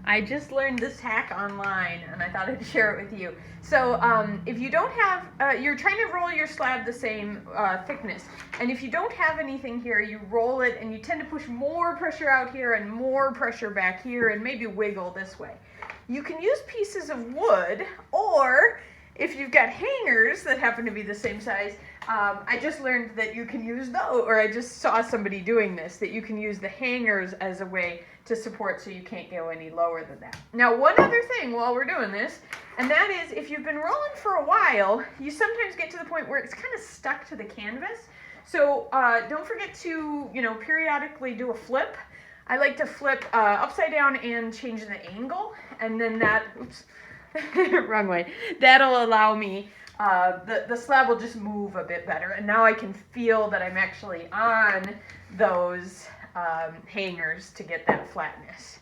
I just learned this hack online and I thought I'd share it with you. So if you don't have, you're trying to roll your slab the same thickness, and if you don't have anything here, you roll it and you tend to push more pressure out here and more pressure back here and maybe wiggle this way. You can use pieces of wood, or if you've got hangers that happen to be the same size, I just learned that you can use those, or I just saw somebody doing this, that you can use the hangers as a way to support so you can't go any lower than that. Now, one other thing while we're doing this, and that is if you've been rolling for a while, you sometimes get to the point where it's kind of stuck to the canvas. So don't forget to, periodically do a flip. I like to flip upside down and change the angle, and then that, oops, wrong way. That'll allow me, the slab will just move a bit better, and now I can feel that I'm actually on those hangers to get that flatness.